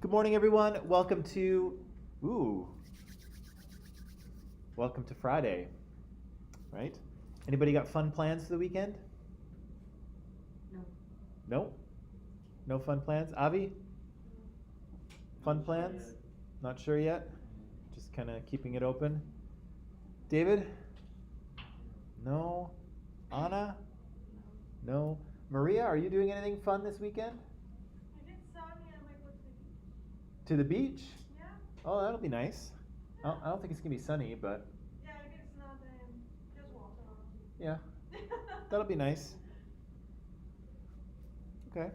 Good morning, everyone. Ooh, welcome to Friday, right? Anybody got fun plans for the weekend? No. No? No fun plans? Avi, fun plans? Not sure yet? Just kind of keeping it open. David? No? Anna? No? Maria, are you doing anything fun this weekend? If it's sunny, I might go to the beach. To the beach? Yeah. Oh, that'll be nice. I Yeah. don't, I don't think it's gonna be sunny, but Yeah, if it's not, then just walk around. yeah, that'll be nice. Okay.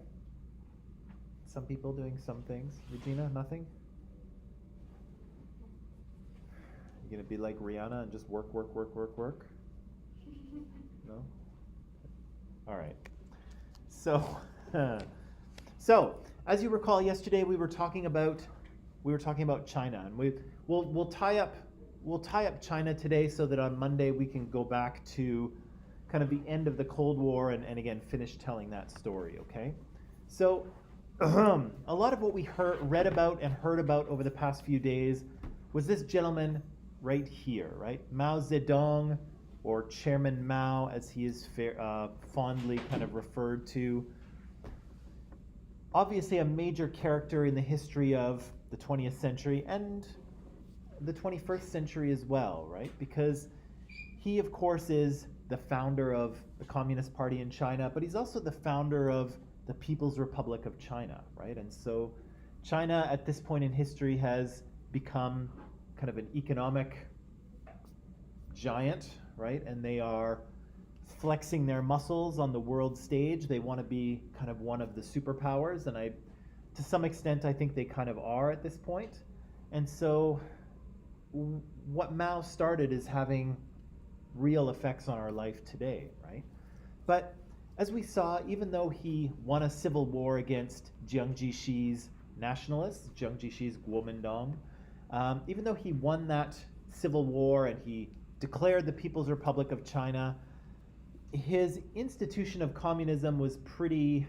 Some people doing some things. Regina, nothing? You gonna be like Rihanna and just work, work, work, work, work? No? All right. So, so as you recall, yesterday we were talking about China, and we'll tie up China today so that on Monday we can go back to kind of the end of the Cold War and again finish telling that story. Okay. So a lot of what we read about and heard about over the past few days was this gentleman right here, right? Mao Zedong, or Chairman Mao, as he is fondly kind of referred to. Obviously, a major character in the history of the 20th century and the 21st century as well, right? Because he, of course, is the founder of the Communist Party in China, but he's also the founder of the People's Republic of China, right? And so China at this point in history has become kind of an economic giant, right? And they are flexing their muscles on the world stage. They want to be kind of one of the superpowers, and to some extent, I think they kind of are at this point. And so what Mao started is having real effects on our life today, right? But as we saw, even though he won a civil war against Jiang Jishi's nationalists, Jiang Jishi's Kuomintang, even though he won that civil war and he declared the People's Republic of China, his institution of communism was pretty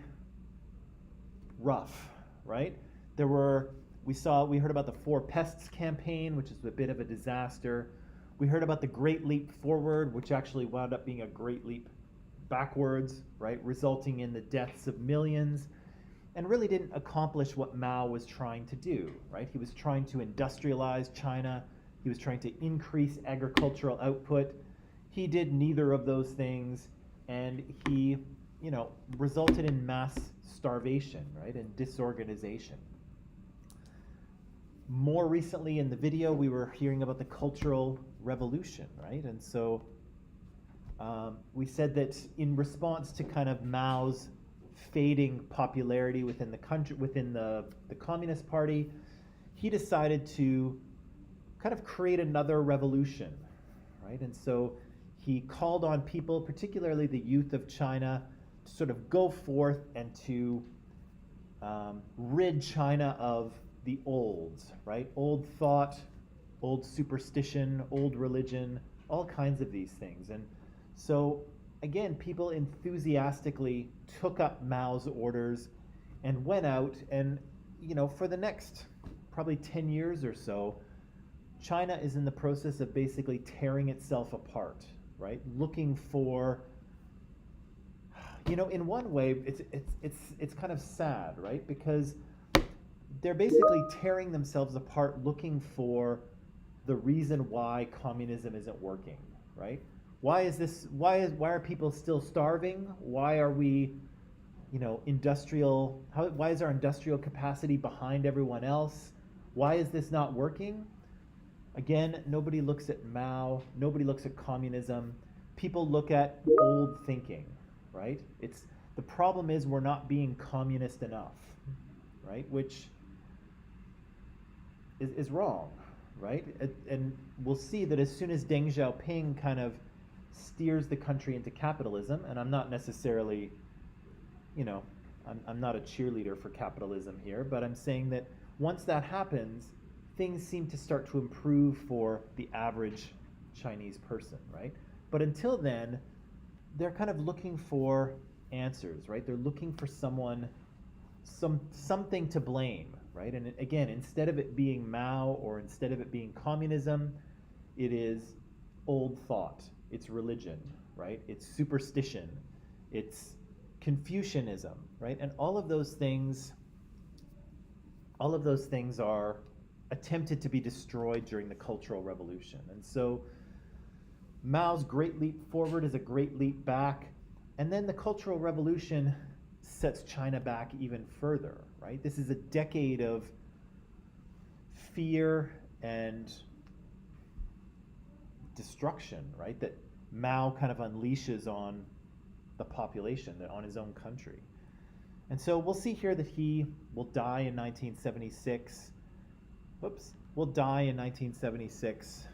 rough, right? We heard about the Four Pests campaign, which is a bit of a disaster. We heard about the Great Leap Forward, which actually wound up being a great leap backwards, right? Resulting in the deaths of millions, and really didn't accomplish what Mao was trying to do, right? He was trying to industrialize China. He was trying to increase agricultural output. He did neither of those things, and he, resulted in mass starvation, right, and disorganization. More recently in the video, we were hearing about the Cultural Revolution, right? And so we said that in response to kind of Mao's fading popularity within the country, within the Communist Party, he decided to kind of create another revolution, right? And so he called on people, particularly the youth of China, to sort of go forth and to rid China of the olds, right? Old thought, old superstition, old religion, all kinds of these things. And so, again, people enthusiastically took up Mao's orders and went out and, for the next probably 10 years or so, China is in the process of basically tearing itself apart, right? Looking for, in one way, it's kind of sad, right? Because they're basically tearing themselves apart, looking for the reason why communism isn't working, right? Why are people still starving? Why are we, why is our industrial capacity behind everyone else? Why is this not working? Again, nobody looks at Mao, nobody looks at communism. People look at old thinking, right? The problem is we're not being communist enough, right? Which is wrong, right? And we'll see that as soon as Deng Xiaoping kind of steers the country into capitalism, and I'm not necessarily, I'm not a cheerleader for capitalism here, but I'm saying that once that happens, things seem to start to improve for the average Chinese person, right? But until then, they're kind of looking for answers, right? They're looking for something to blame, right? And again, instead of it being Mao or instead of it being communism, it is old thought, it's religion, right? It's superstition, it's Confucianism, right? And all of those things are attempted to be destroyed during the Cultural Revolution. And so Mao's great leap forward is a great leap back, and then the Cultural Revolution sets China back even further, right? This is a decade of fear and destruction, right? That Mao kind of unleashes on the population, on his own country. And so we'll see here that he will die in 1976. Whoops, will die in 1976.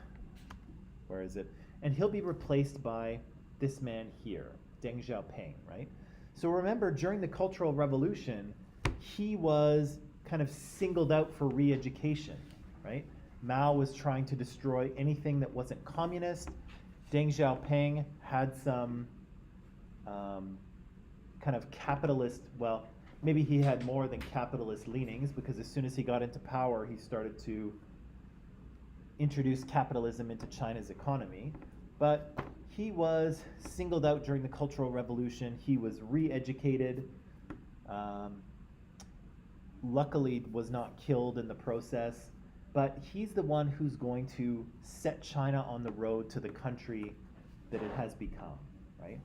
Where is it? And he'll be replaced by this man here, Deng Xiaoping, right? So remember, during the Cultural Revolution, he was kind of singled out for re-education, right? Mao was trying to destroy anything that wasn't communist. Deng Xiaoping had some kind of capitalist, well, maybe he had more than capitalist leanings, because as soon as he got into power, he started to introduce capitalism into China's economy. But he was singled out during the Cultural Revolution. He was re-educated. Luckily was not killed in the process, but he's the one who's going to set China on the road to the country that it has become, right?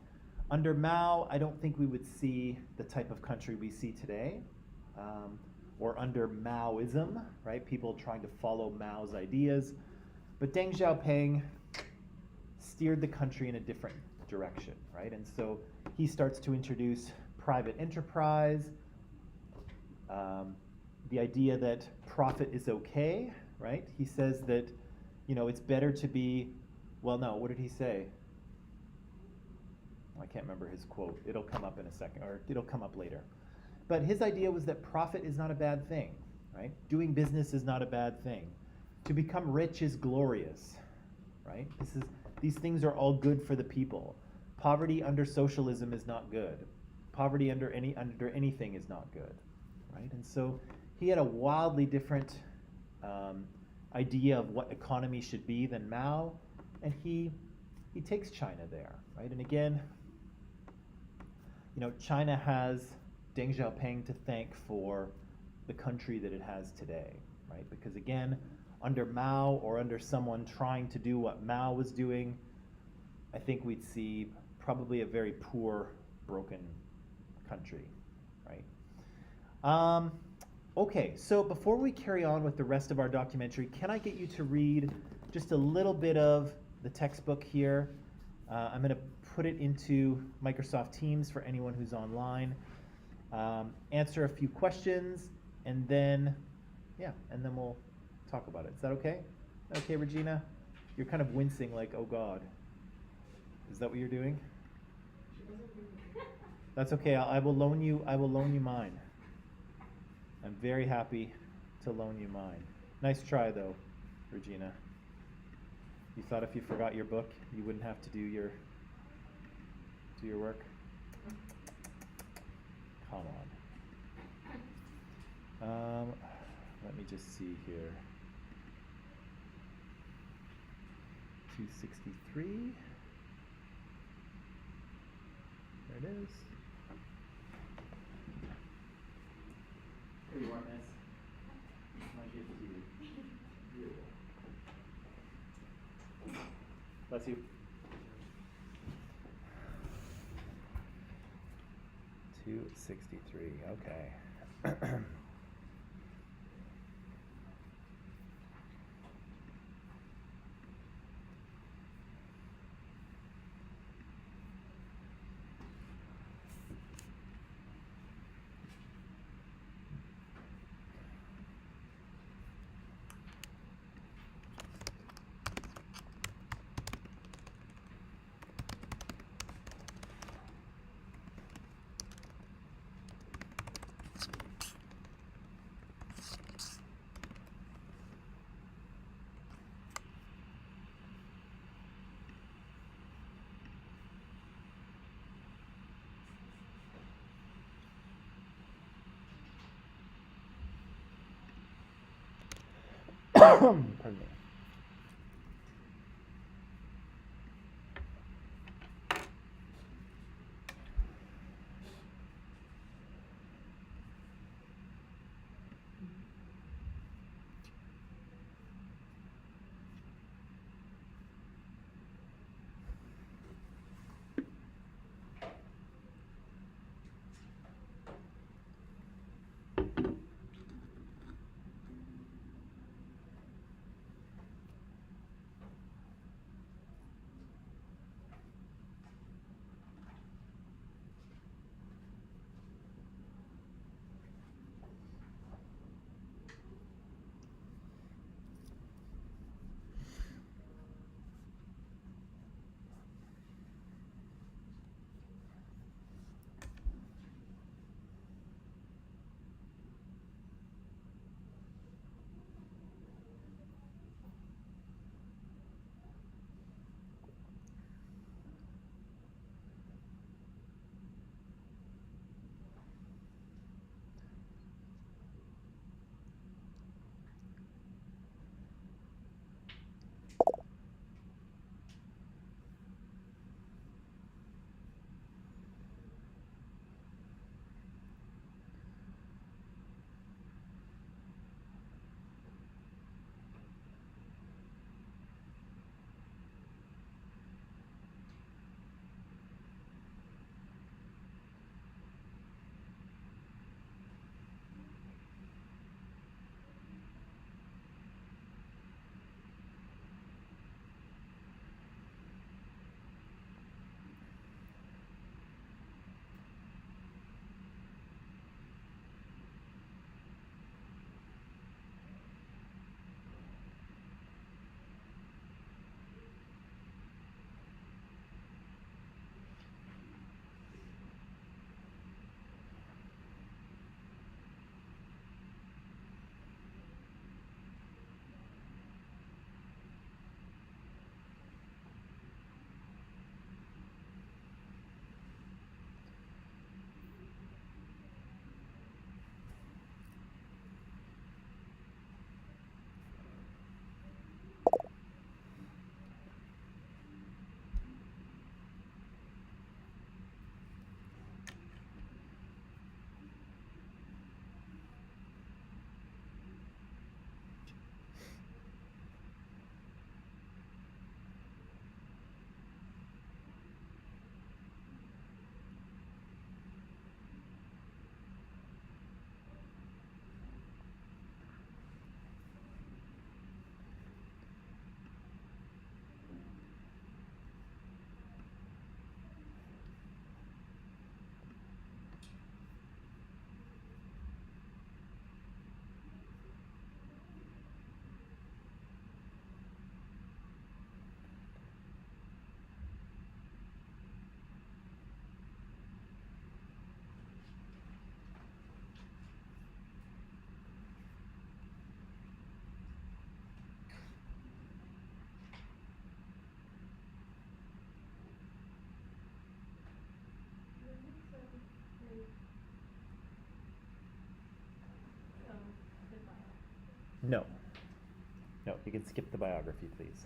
Under Mao, I don't think we would see the type of country we see today, or under Maoism, right? People trying to follow Mao's ideas. But Deng Xiaoping steered the country in a different direction, right? And so he starts to introduce private enterprise, the idea that profit is okay, right? He says that, it's better to be, well, no, what did he say? I can't remember his quote. It'll come up in a second, or it'll come up later. But his idea was that profit is not a bad thing, right? Doing business is not a bad thing. To become rich is glorious, right? These things are all good for the people. Poverty under socialism is not good. Poverty under anything is not good, right? And so he had a wildly different idea of what economy should be than Mao, and he takes China there, right? And again, China has Deng Xiaoping to thank for the country that it has today, right? Because again, under Mao or under someone trying to do what Mao was doing, I think we'd see probably a very poor, broken country, right? Okay, so before we carry on with the rest of our documentary, can I get you to read just a little bit of the textbook here? I'm going to put it into Microsoft Teams for anyone who's online. Answer a few questions, and then we'll talk about it. Is that okay? Okay, Regina? You're kind of wincing like, oh God. Is that what you're doing? That's okay. I will loan you mine. I'm very happy to loan you mine. Nice try though, Regina. You thought if you forgot your book, you wouldn't have to do your work? Come on. Let me just see here. 263. There it is. Here you are, miss. My gift to you. Bless you. 263. Okay. Pardon me. No. No, you can skip the biography, please.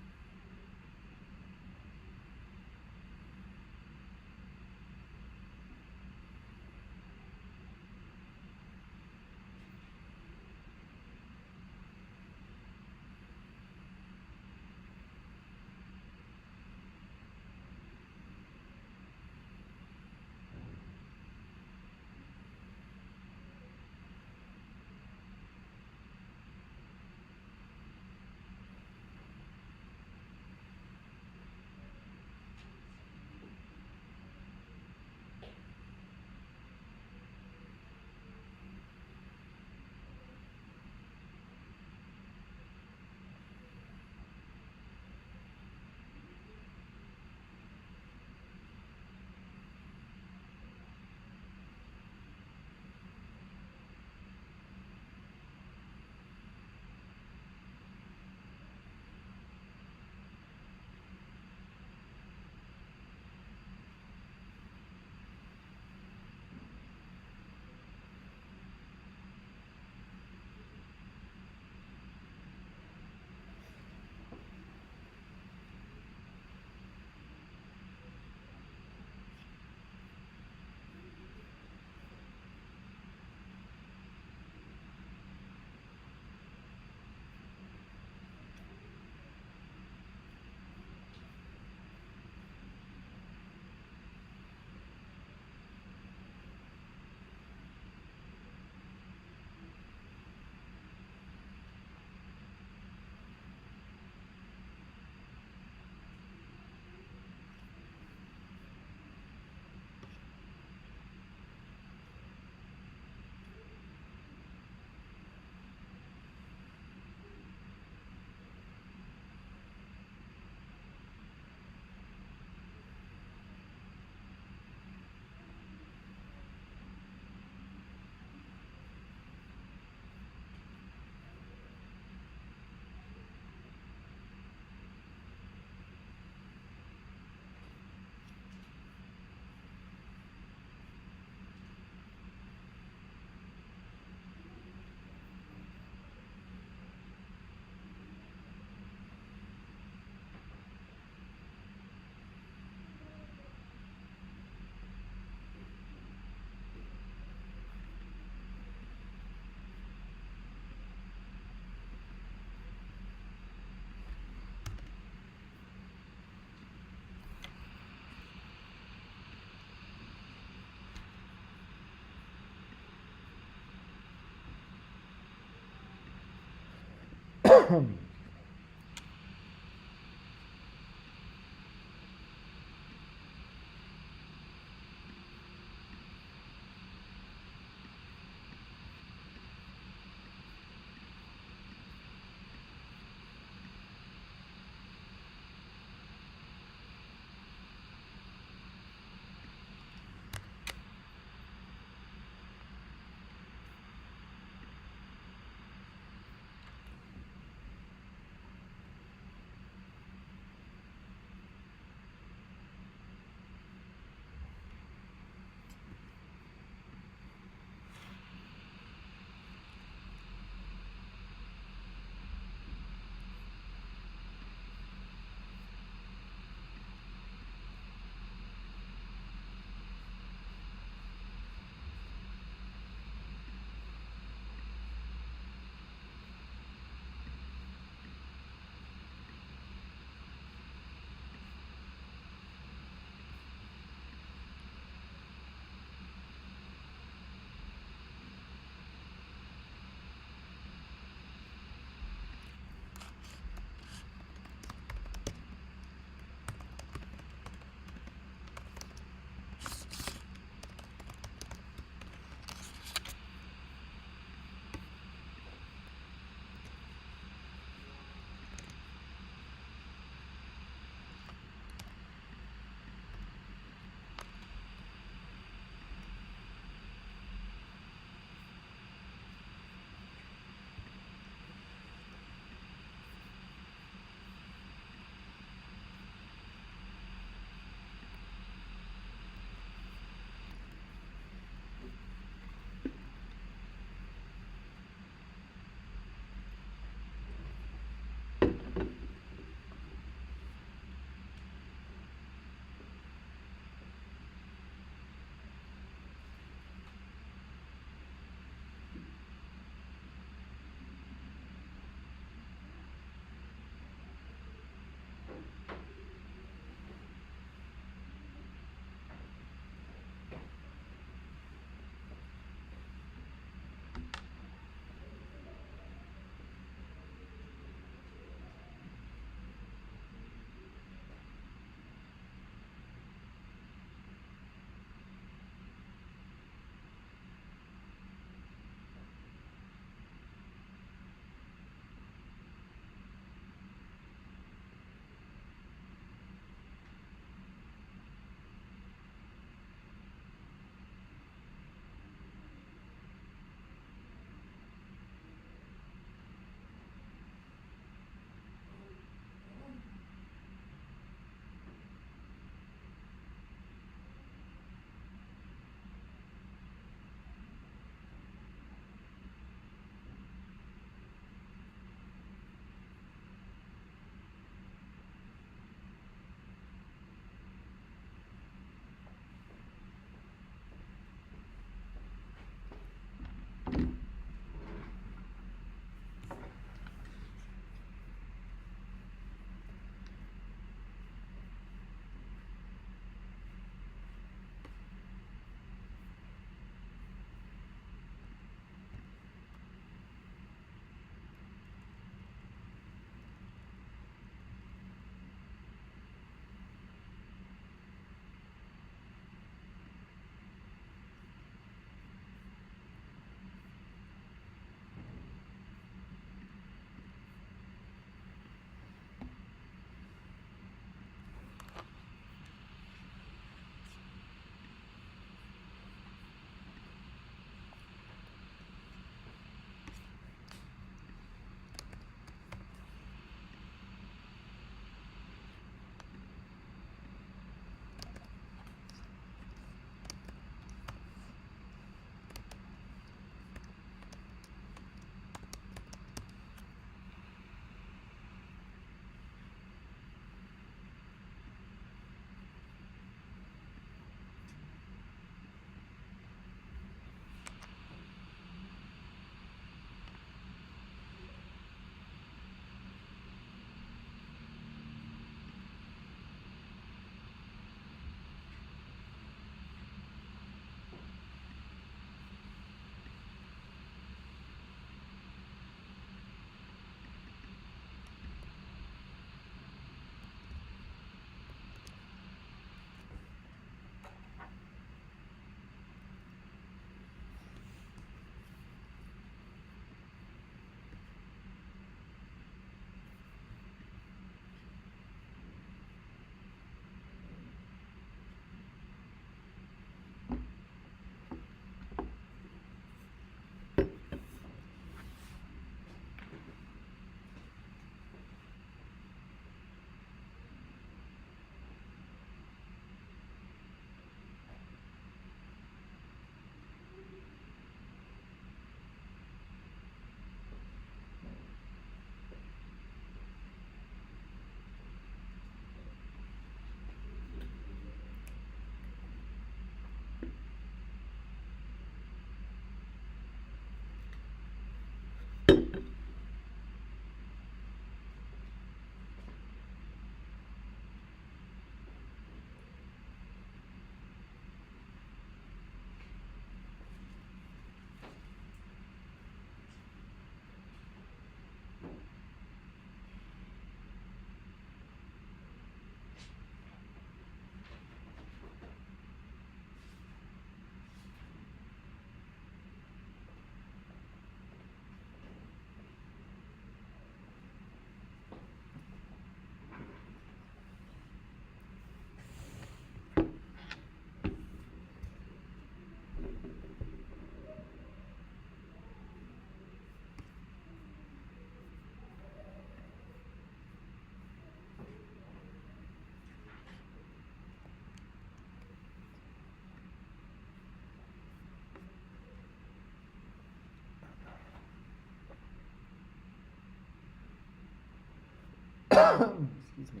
Excuse me.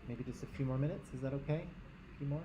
Maybe just a few more minutes, is that okay? A few more?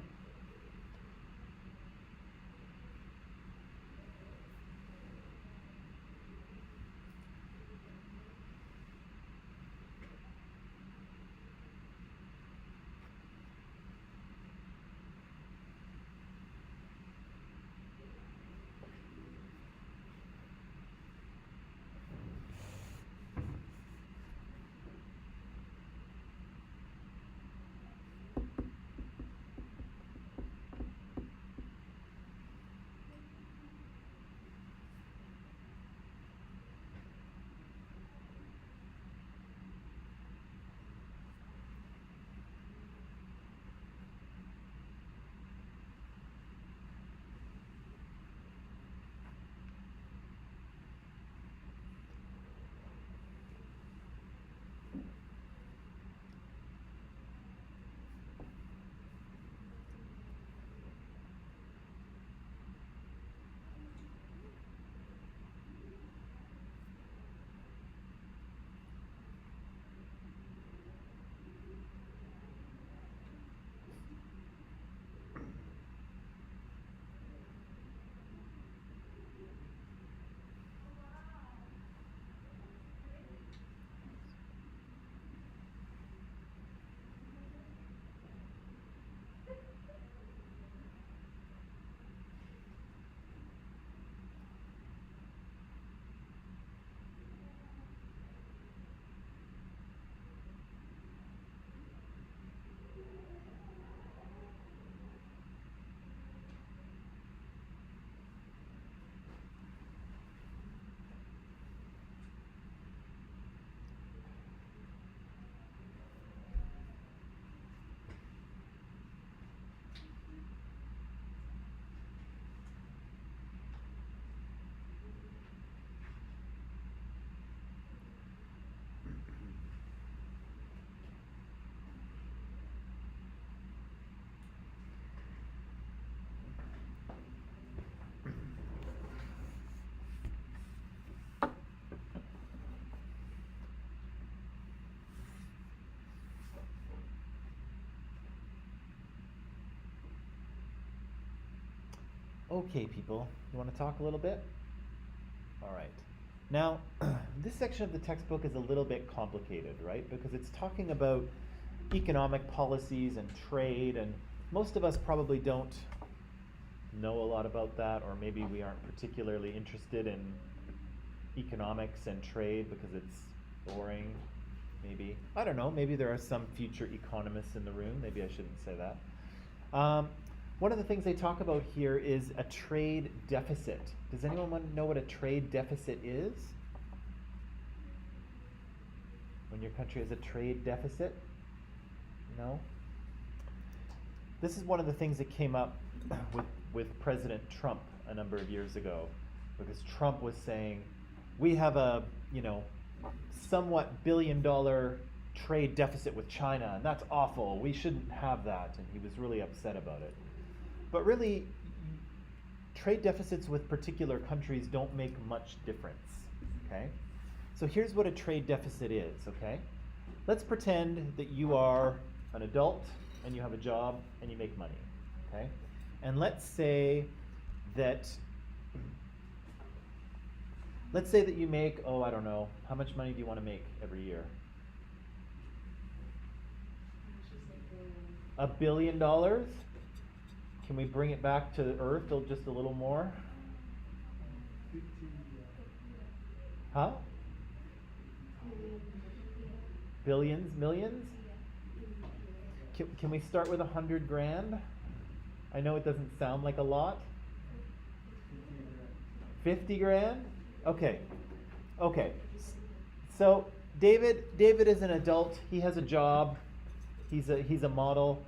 Okay, people, you want to talk a little bit? All right. Now, this section of the textbook is a little bit complicated, right? Because it's talking about economic policies and trade, and most of us probably don't know a lot about that, or maybe we aren't particularly interested in economics and trade because it's boring, maybe. I don't know, maybe there are some future economists in the room, maybe I shouldn't say that. One of the things they talk about here is a trade deficit. Does anyone know what a trade deficit is? When your country has a trade deficit? No? This is one of the things that came up with President Trump a number of years ago, because Trump was saying, we have a, somewhat billion-dollar trade deficit with China, and that's awful. We shouldn't have that, and he was really upset about it. But really, trade deficits with particular countries don't make much difference, okay? So here's what a trade deficit is, okay? Let's pretend that you are an adult and you have a job and you make money, okay? And let's say that you make, I don't know, how much money do you want to make every year? $1 billion? Can we bring it back to Earth just a little more? Huh? Billions, millions? Can we start with 100 grand? I know it doesn't sound like a lot. 50 grand? Okay. So David is an adult. He has a job. He's a model,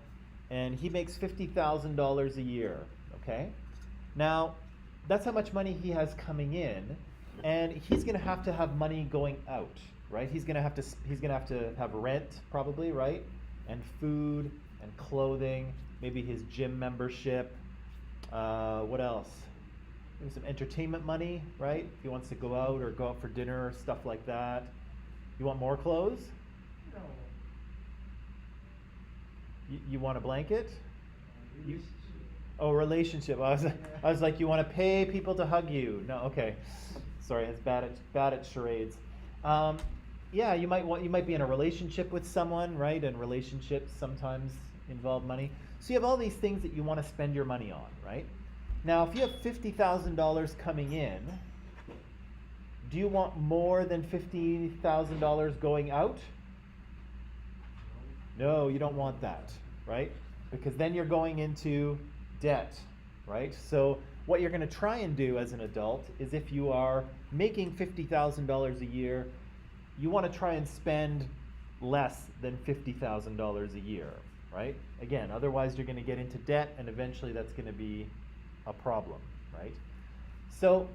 and he makes $50,000 a year. Okay. Now, that's how much money he has coming in, and he's going to have money going out, right? He's going to have rent probably, right? And food and clothing, maybe his gym membership. What else? Maybe some entertainment money, right? If he wants to go out or go out for dinner or stuff like that. You want more clothes? No. You want a blanket? You- Relationship. Oh, relationship. I was like, you want to pay people to hug you? No, okay. Sorry, it's bad at charades. Yeah, you might be in a relationship with someone, right? And relationships sometimes involve money. So you have all these things that you want to spend your money on, right? Now, if you have $50,000 coming in, do you want more than $50,000 going out? No, you don't want that, right? Because then you're going into debt, right? So what you're going to try and do as an adult is, if you are making $50,000 a year, you want to try and spend less than $50,000 a year, right? Again, otherwise you're going to get into debt, and eventually that's going to be a problem, right? So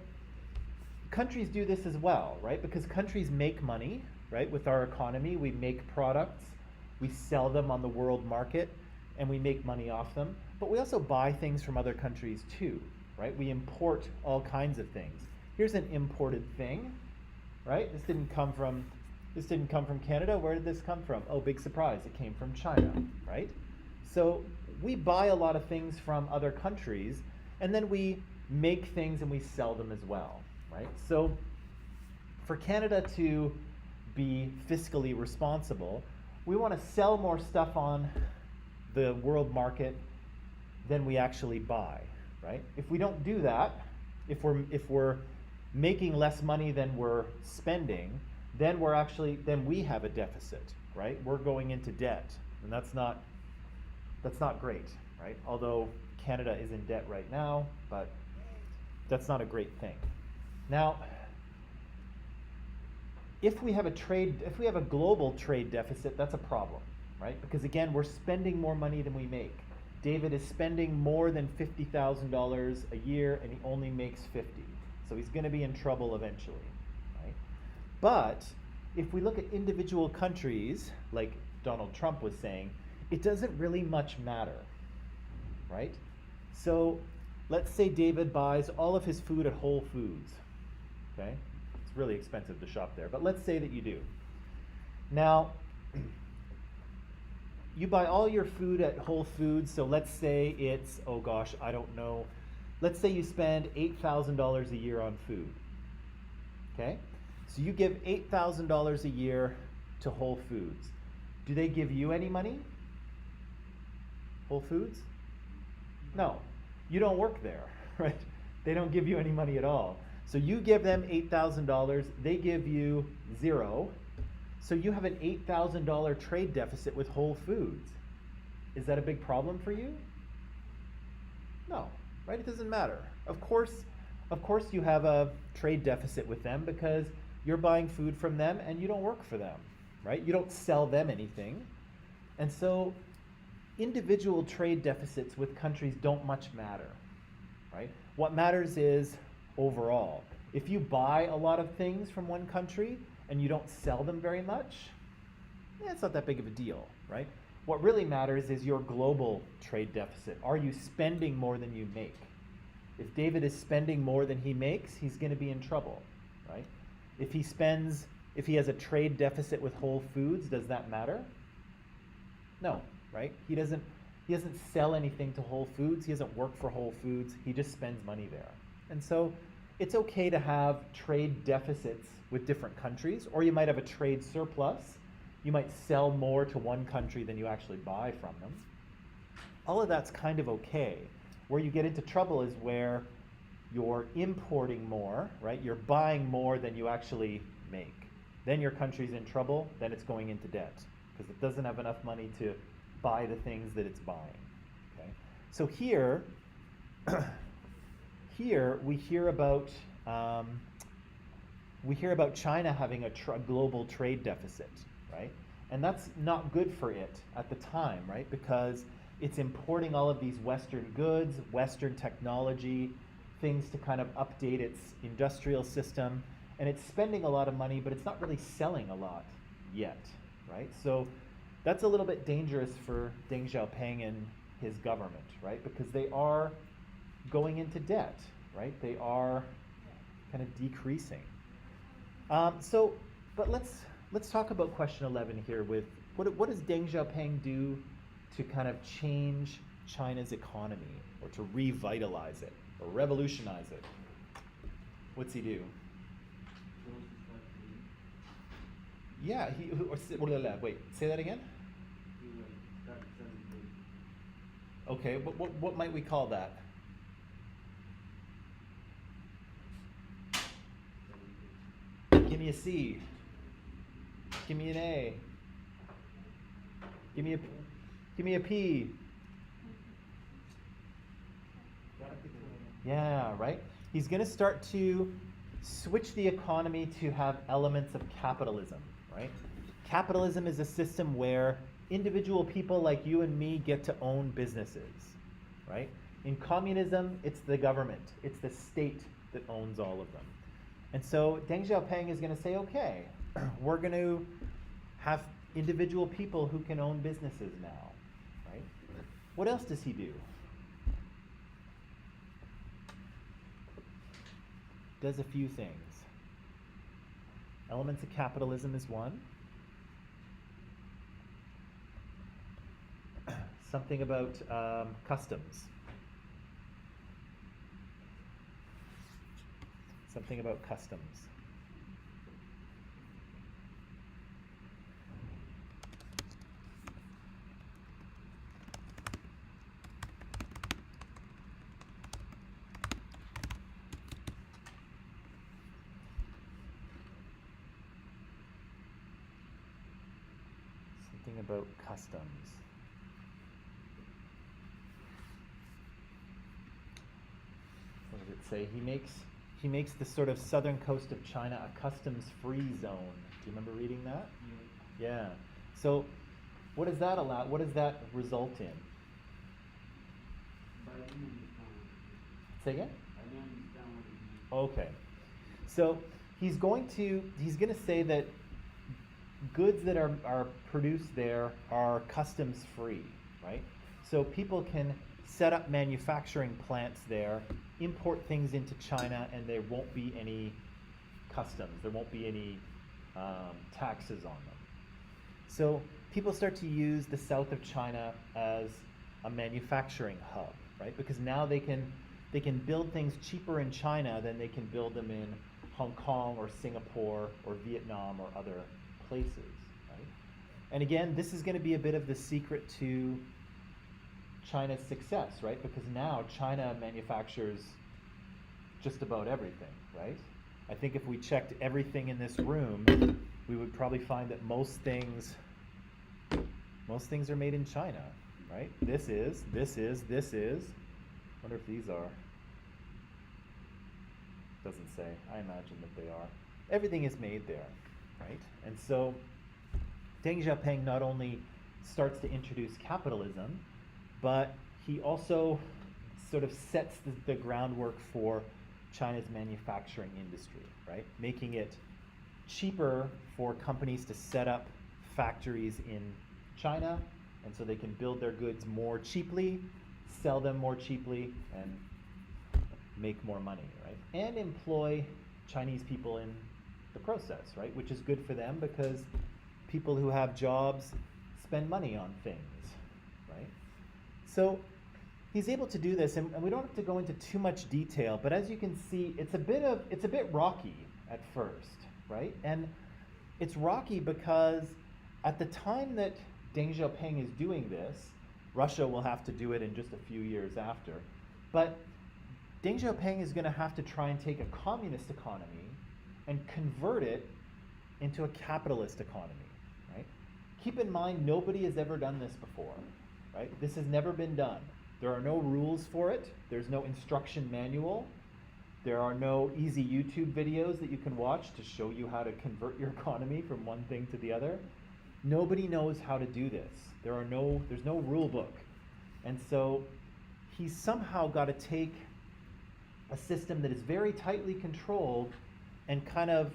countries do this as well, right? Because countries make money, right? With our economy, we make products, we sell them on the world market, and we make money off them. But we also buy things from other countries too, right? We import all kinds of things. Here's an imported thing, right? This didn't come from Canada. Where did this come from? Oh, big surprise, it came from China, right? So we buy a lot of things from other countries, and then we make things and we sell them as well, right? So for Canada to be fiscally responsible, we want to sell more stuff on the world market than we actually buy, right? If we don't do that, if we're making less money than we're spending, then we have a deficit, right? We're going into debt, and that's not great, right? Although Canada is in debt right now, but that's not a great thing. Now, if we have a global trade deficit, that's a problem, right? Because again, we're spending more money than we make. David is spending more than $50,000 a year, and he only makes 50. So he's going to be in trouble eventually, right? But if we look at individual countries, like Donald Trump was saying, it doesn't really much matter, right? So let's say David buys all of his food at Whole Foods, okay? It's really expensive to shop there, but let's say that you do. Now, you buy all your food at Whole Foods, so let's say it's, oh gosh, I don't know. Let's say you spend $8,000 a year on food, okay? So you give $8,000 a year to Whole Foods. Do they give you any money? Whole Foods? No, you don't work there, right? They don't give you any money at all. So you give them $8,000, they give you zero. So you have an $8,000 trade deficit with Whole Foods. Is that a big problem for you? No, right? It doesn't matter. Of course you have a trade deficit with them because you're buying food from them and you don't work for them, right? You don't sell them anything. And so individual trade deficits with countries don't much matter, right? What matters is overall. If you buy a lot of things from one country and you don't sell them very much, it's not that big of a deal, right? What really matters is your global trade deficit. Are you spending more than you make? If David is spending more than he makes, he's going to be in trouble, right? If he has a trade deficit with Whole Foods, does that matter? No, right? He doesn't sell anything to Whole Foods. He doesn't work for Whole Foods. He just spends money there. And so it's okay to have trade deficits with different countries, or you might have a trade surplus. You might sell more to one country than you actually buy from them. All of that's kind of okay. Where you get into trouble is where you're importing more, right? You're buying more than you actually make. Then your country's in trouble, then it's going into debt because it doesn't have enough money to buy the things that it's buying. Okay? So here we hear about China having a global trade deficit, right? And that's not good for it at the time, right? Because it's importing all of these Western goods, Western technology, things to kind of update its industrial system, and it's spending a lot of money, but it's not really selling a lot yet, right? So that's a little bit dangerous for Deng Xiaoping and his government, right? Because they are going into debt, right? They are kind of decreasing. But let's talk about question 11 here. With what does Deng Xiaoping do to kind of change China's economy, or to revitalize it, or revolutionize it? What's he do? Yeah, wait, say that again? Okay, what might we call that? Give me a C. Give me an A. Give me a P. Yeah, right? He's going to start to switch the economy to have elements of capitalism, right? Capitalism is a system where individual people like you and me get to own businesses, right? In communism, it's the government, it's the state that owns all of them. And so Deng Xiaoping is going to say, okay, we're going to have individual people who can own businesses now, right? What else does he do? Does a few things. Elements of capitalism is one. Something about customs. Something about customs. Something about customs. What does it say? He makes the sort of southern coast of China a customs-free zone. Do you remember reading that? Yeah. So, what does that allow? What does that result in? Say again? Okay. So he's going to say that goods that are produced there are customs free, right? So people can set up manufacturing plants there, import things into China, and there won't be any customs. There won't be any taxes on them. So people start to use the south of China as a manufacturing hub, right? Because now they can build things cheaper in China than they can build them in Hong Kong or Singapore or Vietnam or other places, right? And again, this is going to be a bit of the secret to China's success, right? Because now China manufactures just about everything, right? I think if we checked everything in this room, we would probably find that most things are made in China, right? This is. Wonder if these are. Doesn't say. I imagine that they are. Everything is made there, right? And so Deng Xiaoping not only starts to introduce capitalism, but he also sort of sets the groundwork for China's manufacturing industry, right? Making it cheaper for companies to set up factories in China, and so they can build their goods more cheaply, sell them more cheaply, and make more money, right? And employ Chinese people in the process, right? Which is good for them because people who have jobs spend money on things, right? So he's able to do this, and we don't have to go into too much detail, but as you can see, it's a bit rocky at first, right? And it's rocky because at the time that Deng Xiaoping is doing this, Russia will have to do it in just a few years after, but Deng Xiaoping is going to have to try and take a communist economy and convert it into a capitalist economy, right? Keep in mind, nobody has ever done this before, right? This has never been done. There are no rules for it. There's no instruction manual. There are no easy YouTube videos that you can watch to show you how to convert your economy from one thing to the other. Nobody knows how to do this. There's no rule book. And so he's somehow got to take a system that is very tightly controlled and kind of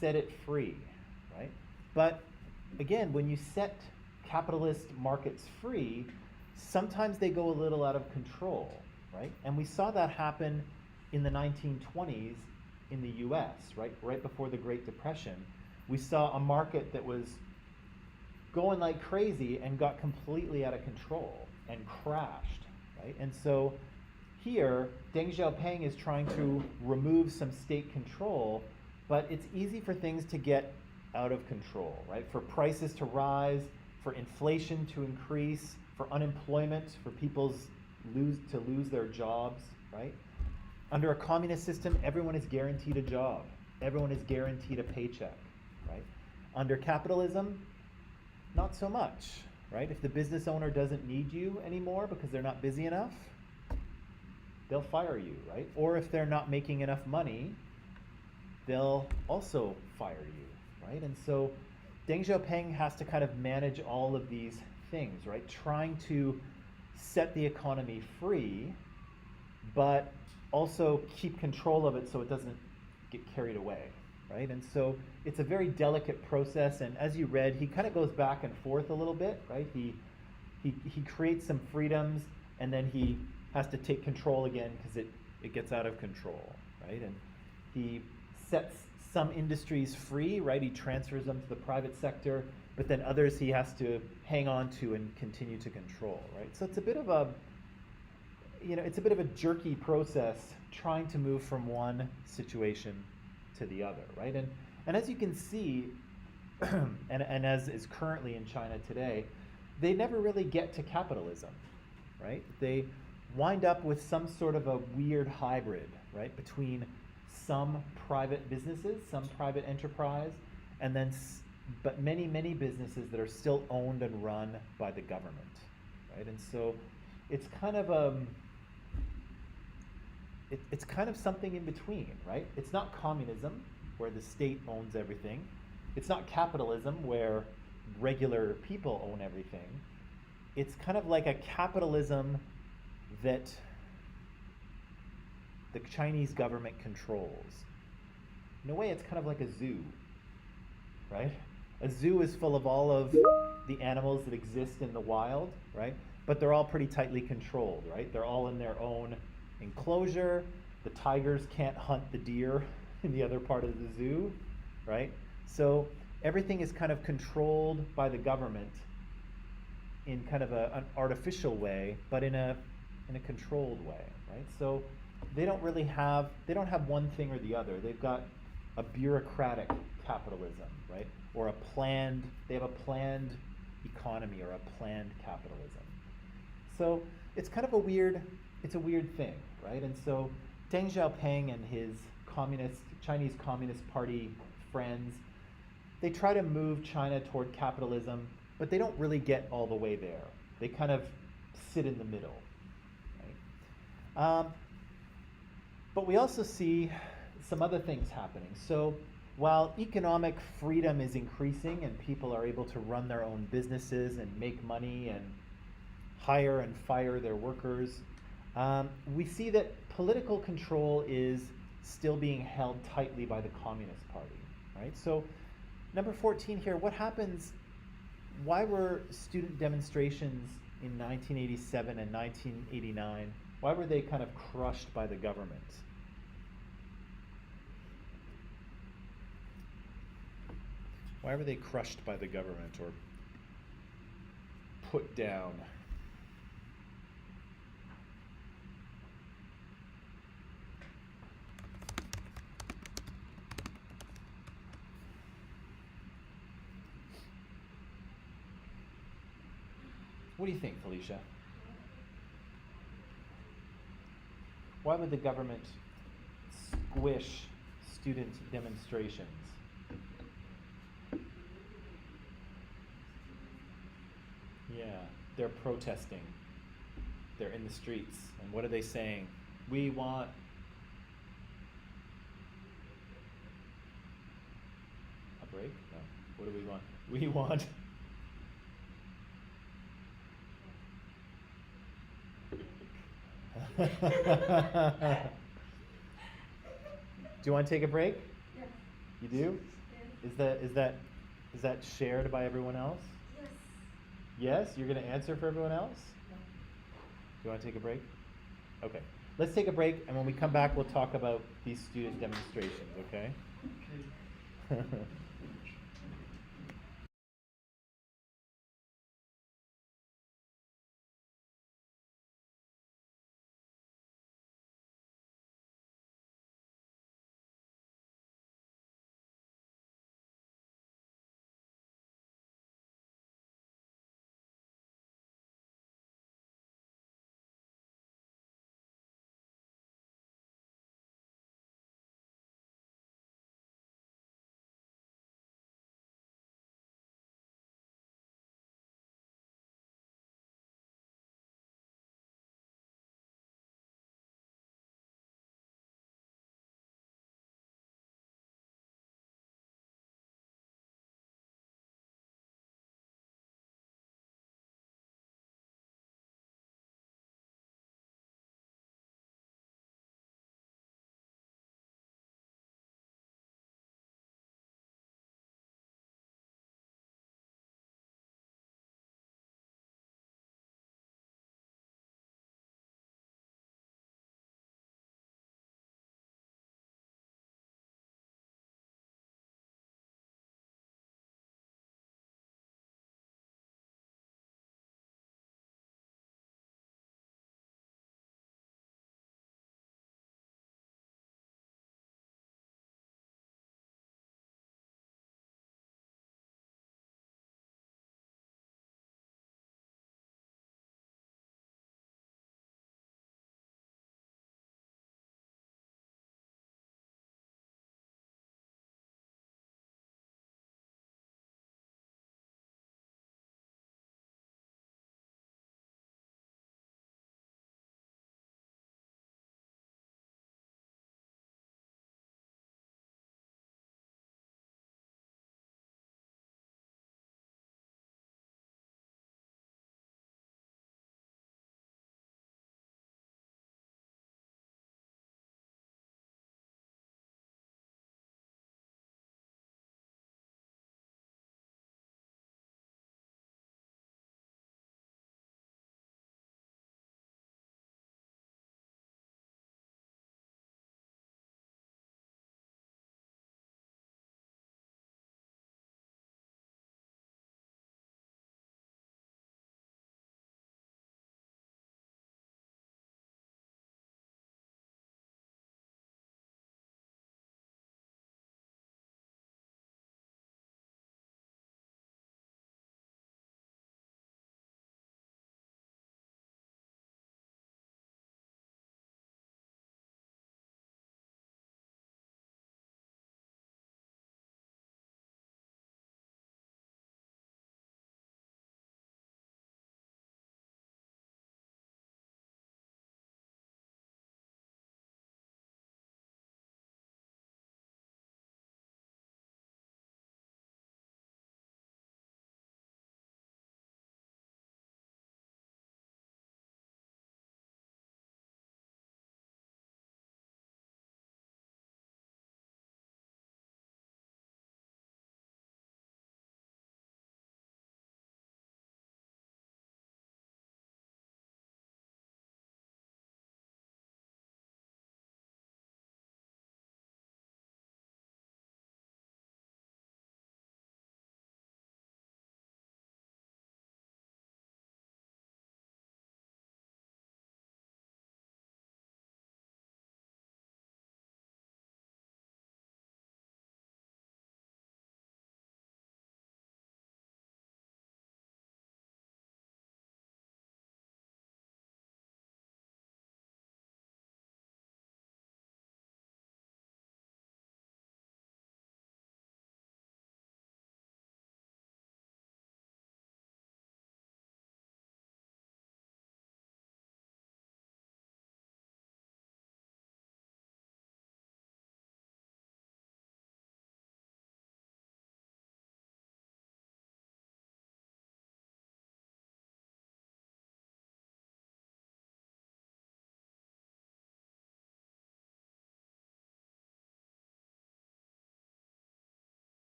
set it free, right? But again, when you set capitalist markets free, sometimes they go a little out of control, right? And we saw that happen in the 1920s in the US, right before the Great Depression. We saw a market that was going like crazy and got completely out of control and crashed, right? And so here, Deng Xiaoping is trying to remove some state control, but it's easy for things to get out of control, right? For prices to rise, for inflation to increase, for unemployment, for people to lose their jobs, right? Under a communist system, everyone is guaranteed a job. Everyone is guaranteed a paycheck, right? Under capitalism, not so much, right? If the business owner doesn't need you anymore because they're not busy enough, they'll fire you, right? Or if they're not making enough money, they'll also fire you, right? And so Deng Xiaoping has to kind of manage all of these things, right? Trying to set the economy free, but also keep control of it so it doesn't get carried away, right? And so it's a very delicate process, and as you read, he kind of goes back and forth a little bit, right? He creates some freedoms, and then he has to take control again because it gets out of control, right? And he sets some industries free, right? He transfers them to the private sector, but then others he has to hang on to and continue to control, right? So it's a bit of a, it's a bit of a jerky process trying to move from one situation to the other, right? And as you can see, and as is currently in China today, they never really get to capitalism, right? They wind up with some sort of a weird hybrid, right, between some private businesses, some private enterprise, and then but many businesses that are still owned and run by the government, right? And so it's kind of it's kind of something in between, right? It's not communism where the state owns everything. It's not capitalism where regular people own everything. It's kind of like a capitalism that the Chinese government controls. In a way, it's kind of like a zoo, right? A zoo is full of all of the animals that exist in the wild, right? But they're all pretty tightly controlled, right? They're all in their own enclosure. The tigers can't hunt the deer in the other part of the zoo, right? So everything is kind of controlled by the government in kind of an artificial way, but in a controlled way, right? So they don't have one thing or the other. They've got a bureaucratic capitalism, right? Or they have a planned economy or a planned capitalism. So it's kind of a weird thing, right? And so Deng Xiaoping and his Chinese Communist Party friends, they try to move China toward capitalism, but they don't really get all the way there. They kind of sit in the middle, right? But we also see some other things happening. So while economic freedom is increasing and people are able to run their own businesses and make money and hire and fire their workers, we see that political control is still being held tightly by the Communist Party, right? So number 14 here, what happens, why were student demonstrations in 1987 and 1989, why were they kind of crushed by the government? Why were they crushed by the government or put down? What do you think, Felicia? Why would the government squish student demonstrations? Yeah, they're protesting. They're in the streets. And what are they saying? We want a break? No. What do we want? We want Do you want to take a break? Yes. You do? Yes. Is that shared by everyone else? Yes. Yes? You're going to answer for everyone else? Do you want to take a break? Okay. Let's take a break, and when we come back, we'll talk about these student demonstrations, okay?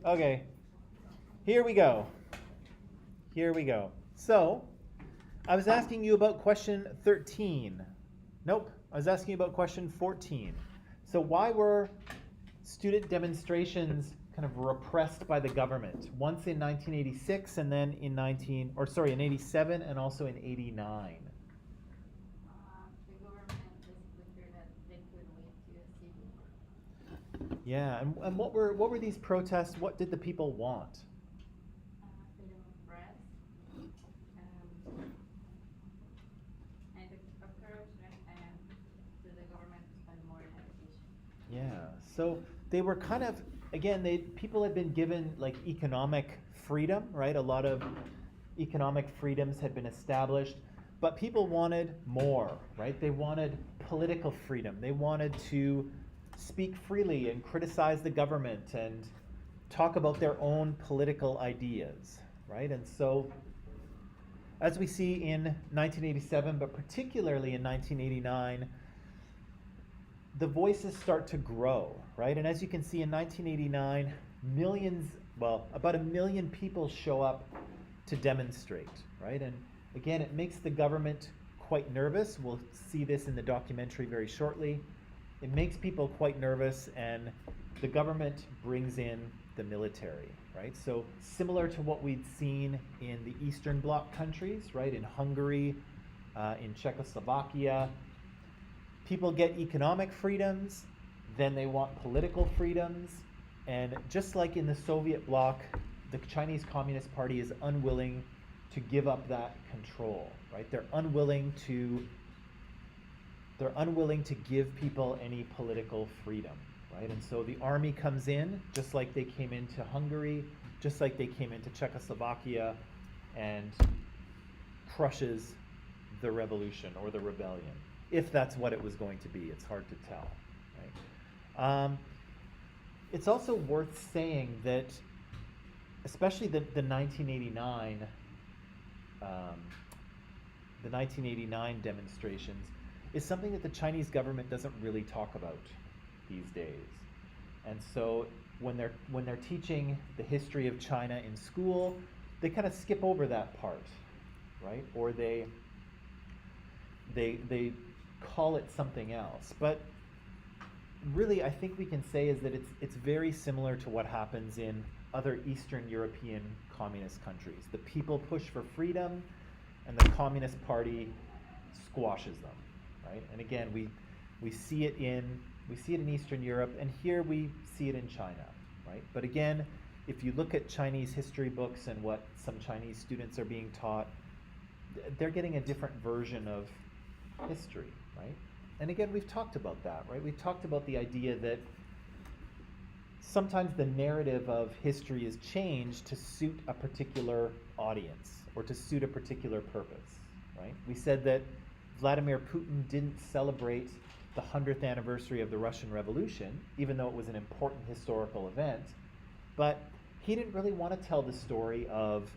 Okay, here we go. Here we go. So, I was asking you about question 13. Nope, I was asking you about question 14. So, why were student demonstrations kind of repressed by the government? Once in 1986 and then in in 87 and also in 89. The government basically feared that they could lead to a civil war. Yeah, and what were these protests? What did the people want? Freedom of press, and the encouragement to the government to spend more in education. Yeah, so they were kind of, again, people had been given like economic freedom, right? A lot of economic freedoms had been established, but people wanted more, right? They wanted political freedom. They wanted to speak freely and criticize the government and talk about their own political ideas, right? And so, as we see in 1987, but particularly in 1989, the voices start to grow, right? And as you can see in 1989, about 1 million people show up to demonstrate, right? And again, it makes the government quite nervous. We'll see this in the documentary very shortly. It makes people quite nervous, and the government brings in the military, right? So similar to what we'd seen in the Eastern Bloc countries, right? In Hungary, in Czechoslovakia, people get economic freedoms, then they want political freedoms, and just like in the Soviet bloc, the Chinese Communist Party is unwilling to give up that control, right? They're unwilling to give people any political freedom, right? And so the army comes in, just like they came into Hungary, just like they came into Czechoslovakia, and crushes the revolution or the rebellion, if that's what it was going to be. It's hard to tell, right? It's also worth saying that, especially the 1989 demonstrations, is something that the Chinese government doesn't really talk about these days. And so when they're teaching the history of China in school, they kind of skip over that part, right? Or they call it something else. But really, I think we can say is that it's very similar to what happens in other Eastern European communist countries. The people push for freedom, and the Communist Party squashes them, right? And again, we see it in Eastern Europe, and here we see it in China, right? But again, if you look at Chinese history books and what some Chinese students are being taught, they're getting a different version of history, right? And again, we've talked about that, right? We've talked about the idea that sometimes the narrative of history is changed to suit a particular audience or to suit a particular purpose, right? We said that Vladimir Putin didn't celebrate the 100th anniversary of the Russian Revolution, even though it was an important historical event, but he didn't really want to tell the story of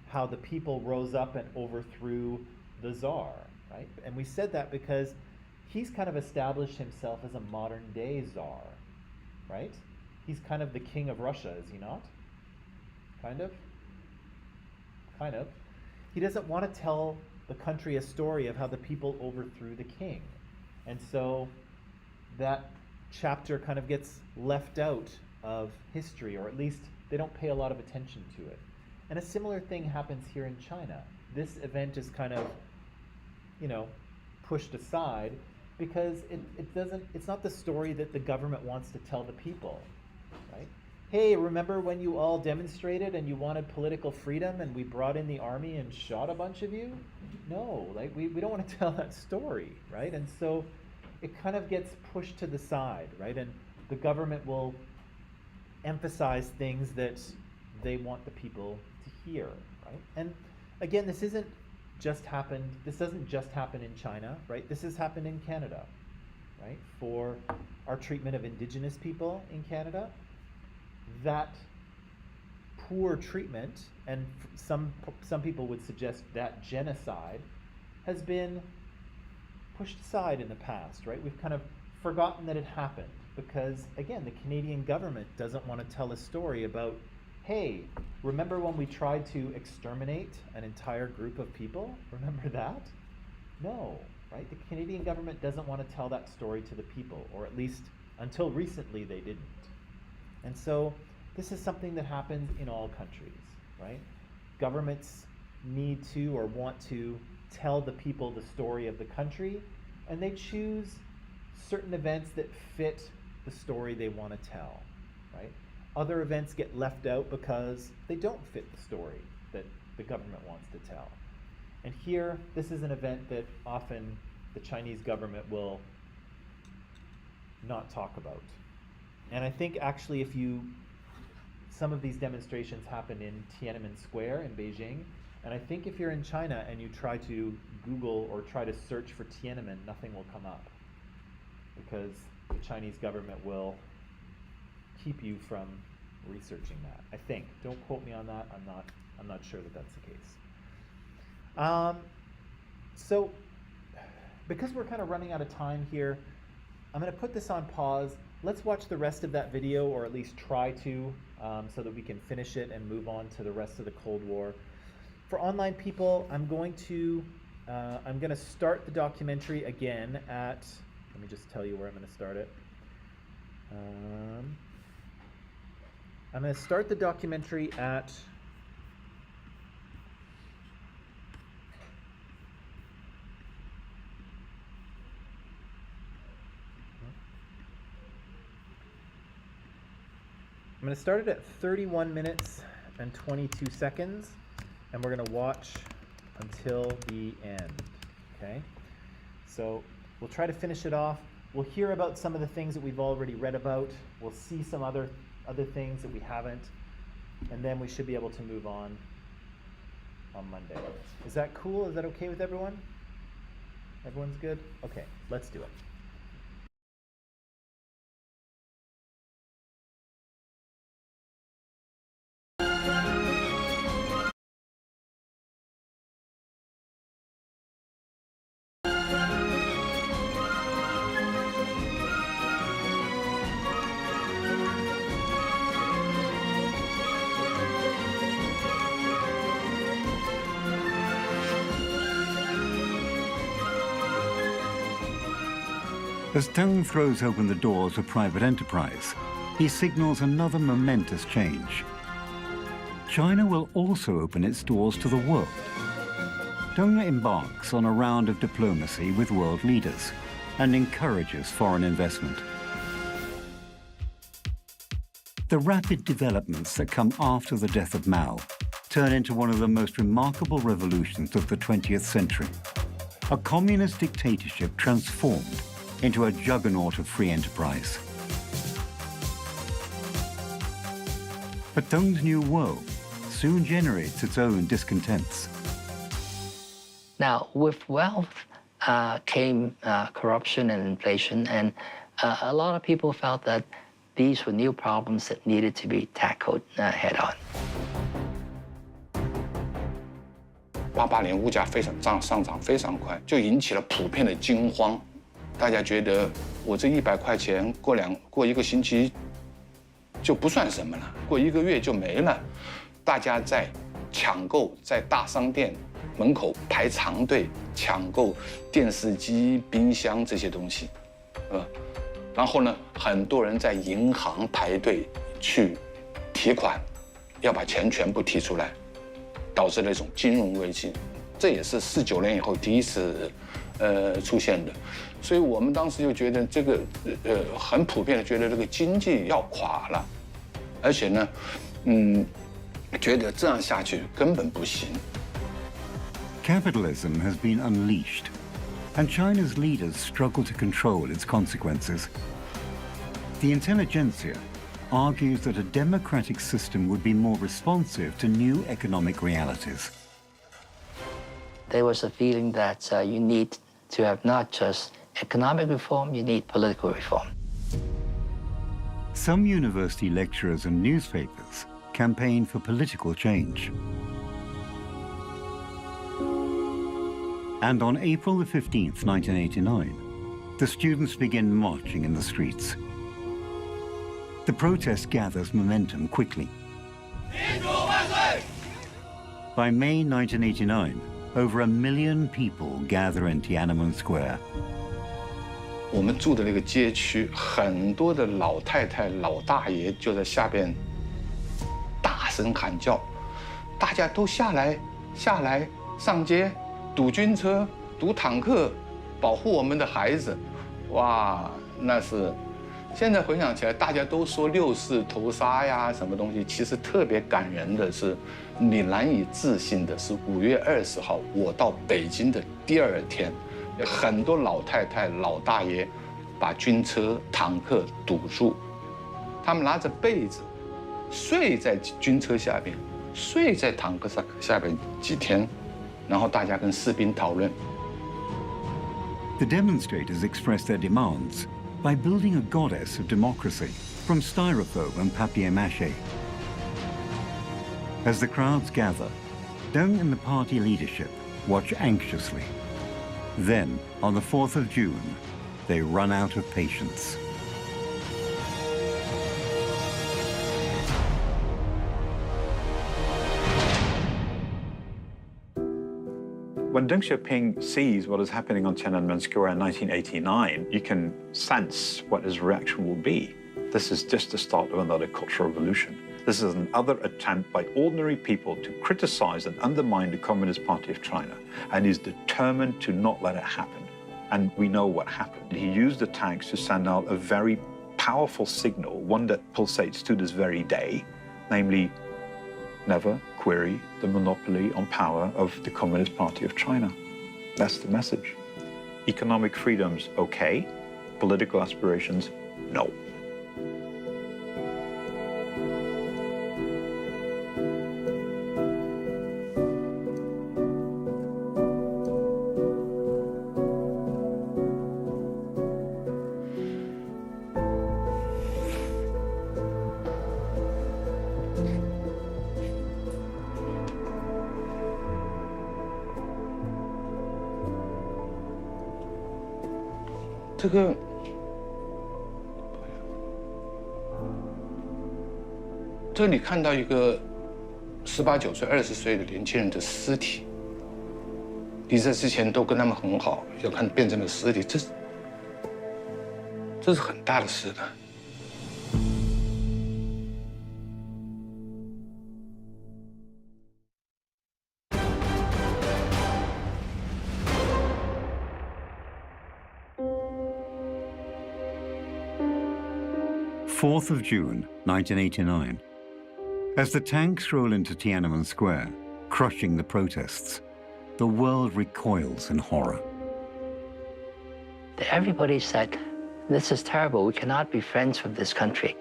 how the people rose up and overthrew the Tsar, right? And we said that because he's kind of established himself as a modern day Tsar, right? He's kind of the king of Russia, is he not? Kind of? Kind of. He doesn't want to tell the country a story of how the people overthrew the king. And so that chapter kind of gets left out of history, or at least they don't pay a lot of attention to it. And a similar thing happens here in China. This event is kind of, pushed aside because it's not the story that the government wants to tell the people, right? Hey, remember when you all demonstrated and you wanted political freedom and we brought in the army and shot a bunch of you? No, we don't want to tell that story, right? And so it kind of gets pushed to the side, right? And the government will emphasize things that they want the people to hear, right? And again, this doesn't just happen in China, right? This has happened in Canada, right? For our treatment of Indigenous people in Canada, that poor treatment, and some people would suggest that genocide, has been pushed aside in the past, right? We've kind of forgotten that it happened, because, again, the Canadian government doesn't want to tell a story about, hey, remember when we tried to exterminate an entire group of people? Remember that? No, right? The Canadian government doesn't want to tell that story to the people, or at least until recently they didn't. And so this is something that happens in all countries, right? Governments need to or want to tell the people the story of the country, and they choose certain events that fit the story they want to tell, right? Other events get left out because they don't fit the story that the government wants to tell. And here, this is an event that often the Chinese government will not talk about. And I think actually some of these demonstrations happen in Tiananmen Square in Beijing, and I think if you're in China and you try to Google or try to search for Tiananmen, nothing will come up, because the Chinese government will keep you from researching that. I think. Don't quote me on that. I'm not sure that that's the case. So, because we're kind of running out of time here, I'm going to put this on pause. Let's watch the rest of that video, or at least try to, so that we can finish it and move on to the rest of the Cold War. For online people, I'm going to start the documentary again at, let me just tell you where I'm going to start it. I'm going to start the documentary at I'm going to start it at 31 minutes and 22 seconds, and we're going to watch until the end, okay? So we'll try to finish it off. We'll hear about some of the things that we've already read about. We'll see some other things that we haven't, and then we should be able to move on Monday. Is that cool? Is that okay with everyone? Everyone's good? Okay, let's do it. As Deng throws open the doors of private enterprise, he signals another momentous change. China will also open its doors to the world. Deng embarks on a round of diplomacy with world leaders and encourages foreign investment. The rapid developments that come after the death of Mao turn into one of the most remarkable revolutions of the 20th century. A communist dictatorship transformed into a juggernaut of free enterprise. But Deng's new world soon generates its own discontents. Now, with wealth came corruption and inflation, and a lot of people felt that these were new problems that needed to be tackled head-on. 88年物价上涨非常快，就引起了普遍的惊慌。大家觉得我这100块钱过1个星期就不算什么了，过1个月就没了。大家在抢购，在大商店门口排长队抢购电视机、冰箱这些东西，然后呢，很多人在银行排队去提款，要把钱全部提出来，导致了一种金融危机。这也是49年以后第一次出现的。所以我们当时就觉得这个很普遍的觉得这个经济要垮了，而且呢，觉得这样下去根本不行。Capitalism has been unleashed, and China's leaders struggle to control its consequences. The intelligentsia argues that a democratic system would be more responsive to new economic realities. There was a feeling that you need to have not just economic reform, you need political reform. Some university lecturers and newspapers campaign for political change. And on April the 15th, 1989, the students begin marching in the streets. The protest gathers momentum quickly. By May 1989, over 1 million people gather in Tiananmen Square. 我们住的那个街区，很多的老太太、老大爷就在下边大声喊叫，大家都下来上街，堵军车、堵坦克，保护我们的孩子。哇，那是现在回想起来，大家都说6·4屠杀呀，什么东西，其实特别感人的是，你难以置信的是，5月20号我到北京的第2天。 很多老太太、老大爷把军车、坦克堵住，他们拿着被子睡在军车下边，睡在坦克下边几天，然后大家跟士兵讨论。 The demonstrators expressed their demands by building a goddess of democracy from styrofoam and papier-mâché. As the crowds gather, Deng and the party leadership watch anxiously. Then, on the 4th of June, they run out of patience. When Deng Xiaoping sees what is happening on Tiananmen Square in 1989, you can sense what his reaction will be. This is just the start of another cultural revolution. This is another attempt by ordinary people to criticize and undermine the Communist Party of China, and he's determined to not let it happen. And we know what happened. He used the tanks to send out a very powerful signal, one that pulsates to this very day, namely, never query the monopoly on power of the Communist Party of China. That's the message. Economic freedoms, okay. Political aspirations, no.这里看到一个18、19岁、20岁的年轻人的尸体，你在之前都跟他们很好，要看变成了尸体，这是很大的事的。 4th of June, 1989. As the tanks roll into Tiananmen Square, crushing the protests, the world recoils in horror. Everybody said, this is terrible, we cannot be friends with this country.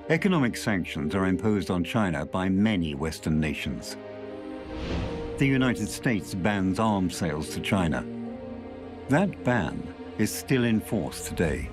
Economic sanctions are imposed on China by many Western nations. The United States bans arms sales to China. That ban is still in force today.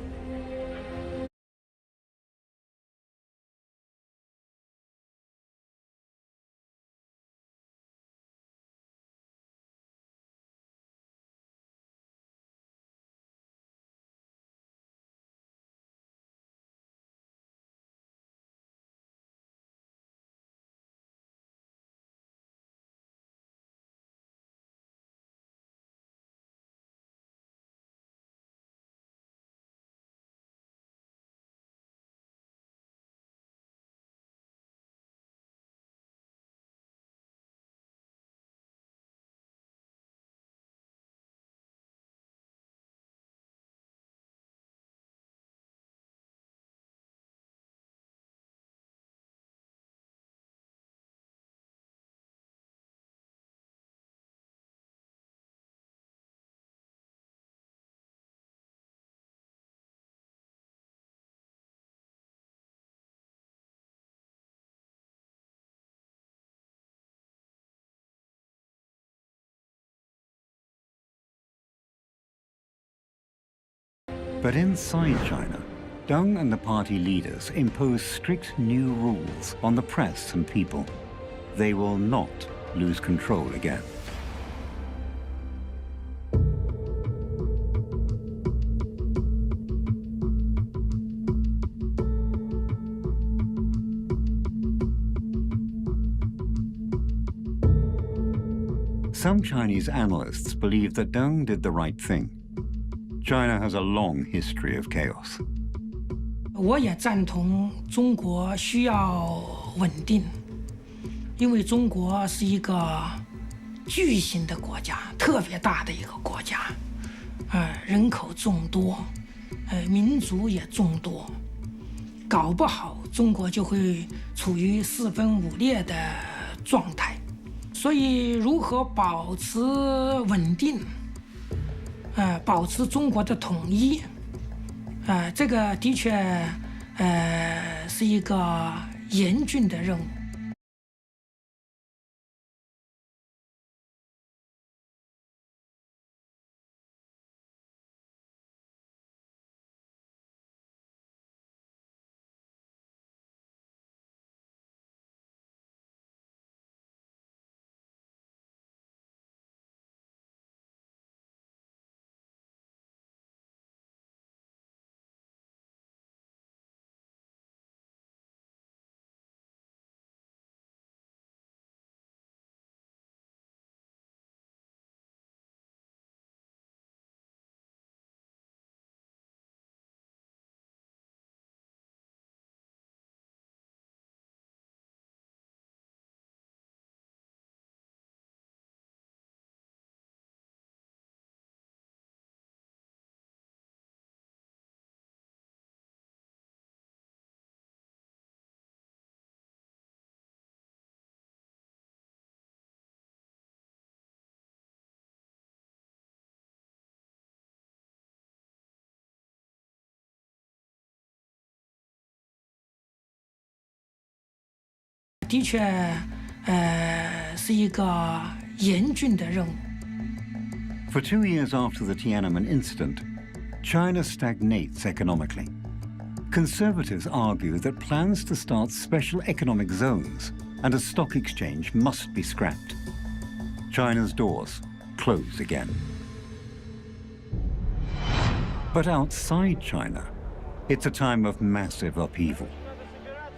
But inside China, Deng and the party leaders impose strict new rules on the press and people. They will not lose control again. Some Chinese analysts believe that Deng did the right thing. China has a long history of chaos. 我也赞同中国需要稳定，因为中国是一个巨型的国家，特别大的一个国家，人口众多，民族也众多，搞不好中国就会处于四分五裂的状态。所以，如何保持稳定，保持中国的统一，这个的确，是一个严峻的任务。的确，是一个严峻的任务。For 2 years after the Tiananmen incident, China stagnates economically. Conservatives argue that plans to start special economic zones and a stock exchange must be scrapped. China's doors close again. But outside China, it's a time of massive upheaval.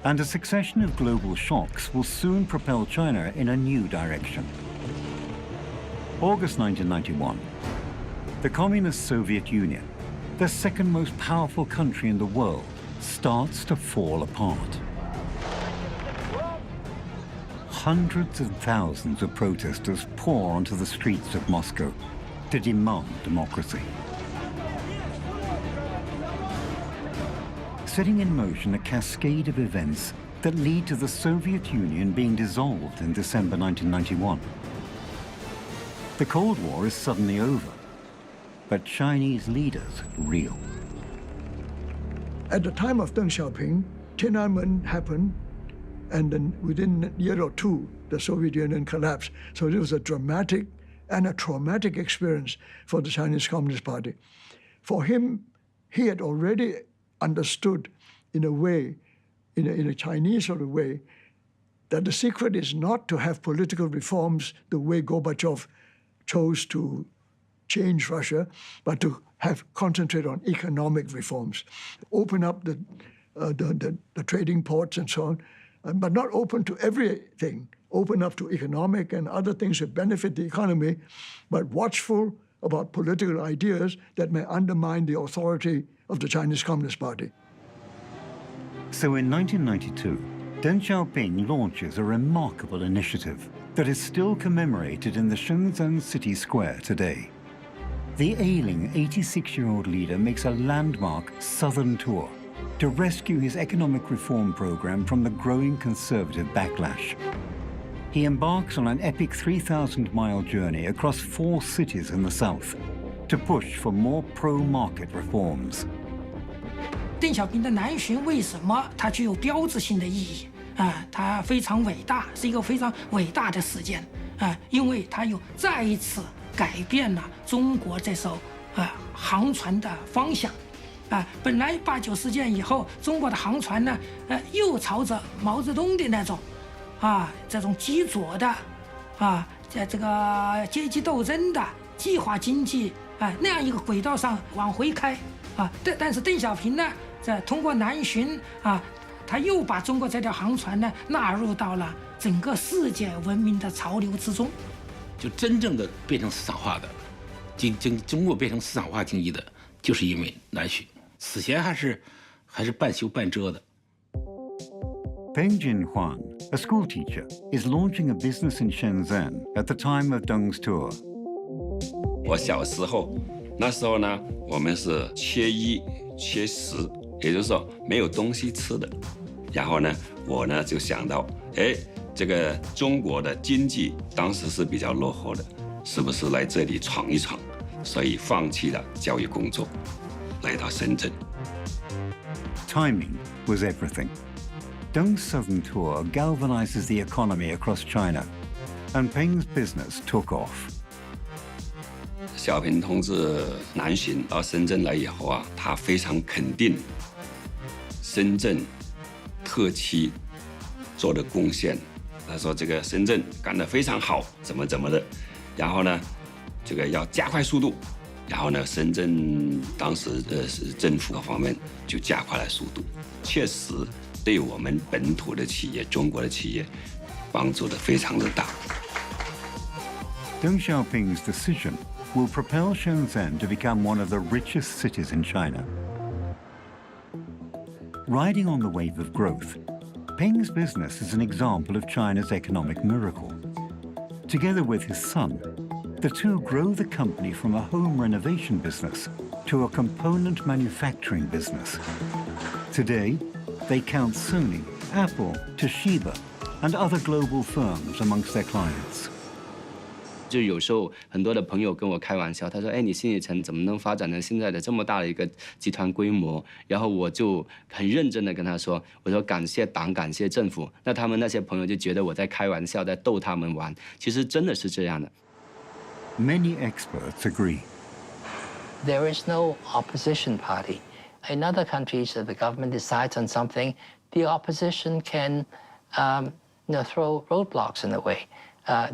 And a succession of global shocks will soon propel China in a new direction. August 1991. The Communist Soviet Union, the second most powerful country in the world, starts to fall apart. Hundreds of thousands of protesters pour onto the streets of Moscow to demand democracy. Setting in motion a cascade of events that lead to the Soviet Union being dissolved in December 1991. The Cold War is suddenly over, but Chinese leaders reel. At the time of Deng Xiaoping, Tiananmen happened, and then within a year or two, the Soviet Union collapsed. So it was a dramatic and a traumatic experience for the Chinese Communist Party. For him, he had already understood in a way, in a Chinese sort of way, that the secret is not to have political reforms the way Gorbachev chose to change Russia, but to concentrate on economic reforms, open up the trading ports and so on, but not open to everything, open up to economic and other things that benefit the economy, but watchful about political ideas that may undermine the authority of the Chinese Communist Party. So in 1992, Deng Xiaoping launches a remarkable initiative that is still commemorated in the Shenzhen city square today. The ailing 86-year-old leader makes a landmark southern tour to rescue his economic reform program from the growing conservative backlash. He embarks on an epic 3,000-mile journey across 4 cities in the south to push for more pro-market reforms. 邓小平的南巡为什么它具有标志性的意义？它非常伟大，是一个非常伟大的事件。因为它又再一次改变了中国这艘航船的方向。本来89事件以后，中国的航船呢，又朝着毛泽东的那种，这种极左的，在这个阶级斗争的计划经济，那样一个轨道上往回开，但是邓小平呢，通过南巡，他又把中国这条航船呢纳入到了整个世界文明的潮流之中。就真正的变成市场化的，中国变成市场化经济的，就是因为南巡。此前还是半修半遮的。Peng Jinhuan, a school teacher, is launching a business in Shenzhen at the time of Deng's tour. 我小时候，那时候呢，我们是缺衣缺食，也就是说没有东西吃的。然后呢，我呢就想到，这个中国的经济当时是比较落后的，是不是来这里闯一闯？所以放弃了教育工作，来到深圳。Timing was everything. Deng's southern tour galvanizes the economy across China, and Peng's business took off. 小平同志南巡到深圳来以后啊，他非常肯定深圳特区做的贡献。他说这个深圳干得非常好，怎么的，然后呢，这个要加快速度，然后呢，深圳当时是政府各方面就加快了速度，确实对我们本土的企业、中国的企业帮助的非常的大。Deng Xiaoping's decision will propel Shenzhen to become one of the richest cities in China. Riding on the wave of growth, Peng's business is an example of China's economic miracle. Together with his son, the two grow the company from a home renovation business to a component manufacturing business. Today, they count Sony, Apple, Toshiba, and other global firms amongst their clients. 就有时候很多的朋友跟我开玩笑，他说：“哎，你新野城怎么能发展成现在的这么大的一个集团规模？”然后我就很认真的跟他说：“我说感谢党，感谢政府。”那他们那些朋友就觉得我在开玩笑，在逗他们玩。其实真的是这样的。Many experts agree. There is no opposition party. In other countries, if the government decides on something, the opposition can, throw roadblocks in the way.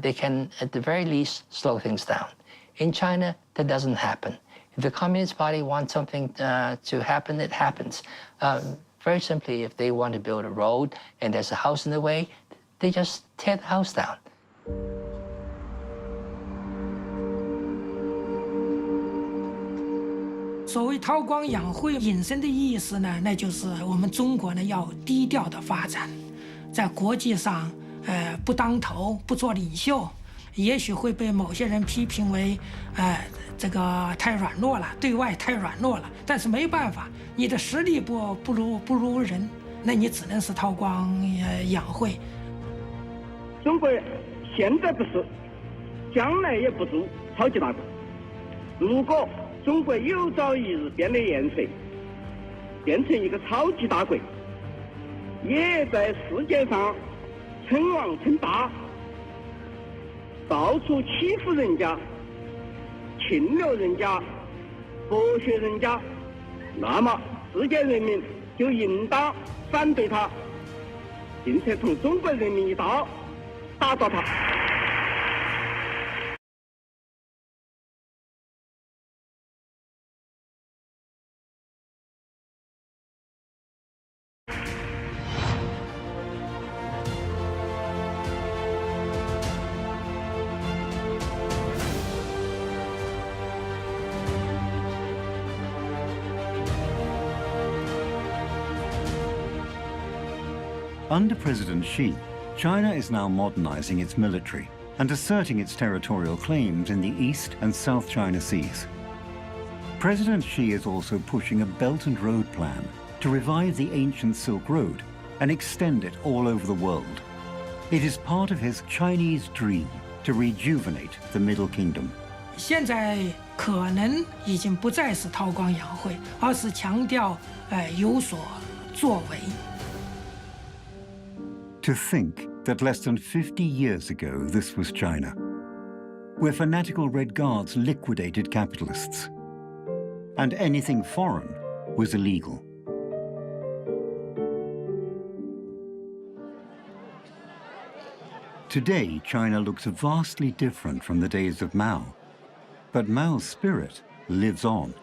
They can, at the very least, slow things down. In China, that doesn't happen. If the Communist Party wants something to happen, it happens. Very simply, if they want to build a road and there's a house in the way, they just tear the house down. 所谓韬光养晦引申的意思呢，那就是我们中国呢要低调的发展，在国际上，不当头，不做领袖，也许会被某些人批评为，这个太软弱了，对外太软弱了。但是没办法，你的实力不如人，那你只能是韬光养晦。中国现在不是，将来也不做超级大国。如果中国有朝一日变得颜色，变成一个超级大国，也在世界上称王称霸，到处欺负人家、侵略人家、剥削人家，那么世界人民就应当反对他，并且同中国人民一道打倒他。Under President Xi, China is now modernizing its military and asserting its territorial claims in the East and South China Seas. President Xi is also pushing a Belt and Road plan to revive the ancient Silk Road and extend it all over the world. It is part of his Chinese dream to rejuvenate the Middle Kingdom. 现在可能已经不再是韬光养晦，而是强调有所作为。To think that less than 50 years ago this was China, where fanatical Red Guards liquidated capitalists, and anything foreign was illegal. Today, China looks vastly different from the days of Mao, but Mao's spirit lives on.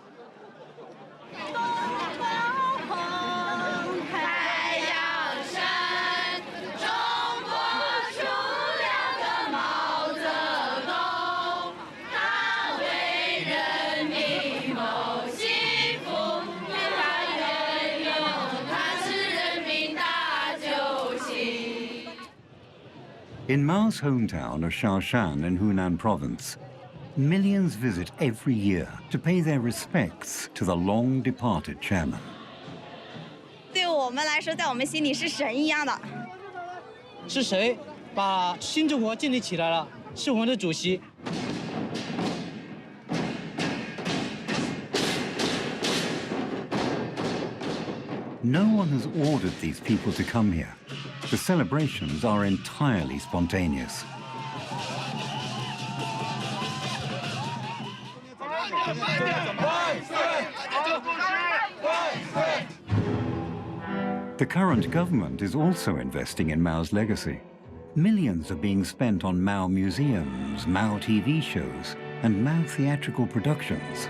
In Mao's hometown of Shaoshan in Hunan province, millions visit every year to pay their respects to the long-departed chairman. 对我们来说，在我们心里是神一样的。是谁把新中国建立起来了？是我们的主席。No one has ordered these people to come here. The celebrations are entirely spontaneous. The current government is also investing in Mao's legacy. Millions are being spent on Mao museums, Mao TV shows, and Mao theatrical productions.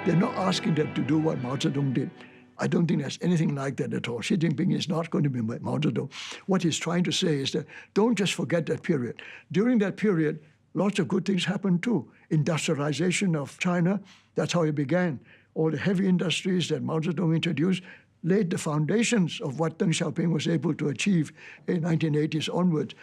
They're not asking them to do what Mao Zedong did. I don't think there's anything like that at all. Xi Jinping is not going to be Mao Zedong. What he's trying to say is that don't just forget that period. During that period, lots of good things happened too. Industrialization of China, that's how it began. All the heavy industries that Mao Zedong introduced laid the foundations of what Deng Xiaoping was able to achieve in 1980s onwards.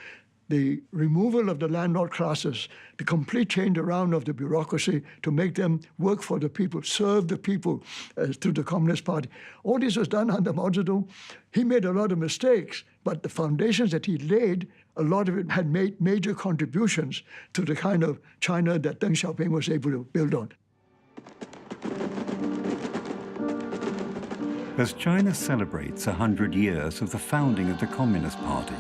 The removal of the landlord classes, the complete change around of the bureaucracy to make them work for the people, serve the people through the Communist Party. All this was done under Mao Zedong. He made a lot of mistakes, but the foundations that he laid, a lot of it had made major contributions to the kind of China that Deng Xiaoping was able to build on. As China celebrates 100 years of the founding of the Communist Party,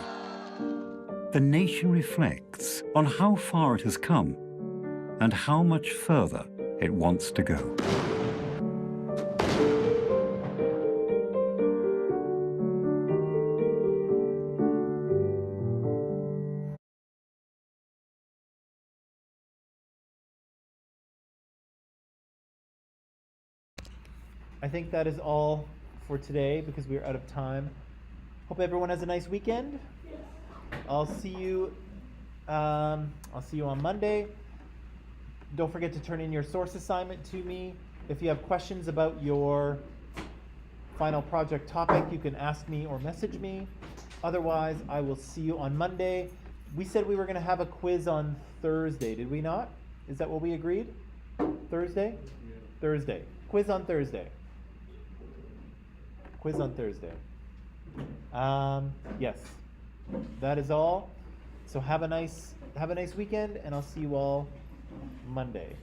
the nation reflects on how far it has come and how much further it wants to go. I think that is all for today because we are out of time. Hope everyone has a nice weekend. I'll see you on Monday. Don't forget to turn in your source assignment to me. If you have questions about your final project topic, you can ask me or message me. Otherwise, I will see you on Monday. We said we were going to have a quiz on Thursday, did we not? Is that what we agreed? Thursday? Yeah. Thursday. Quiz on Thursday. Quiz on Thursday. Yes. That is all. So have a nice weekend, and I'll see you all Monday.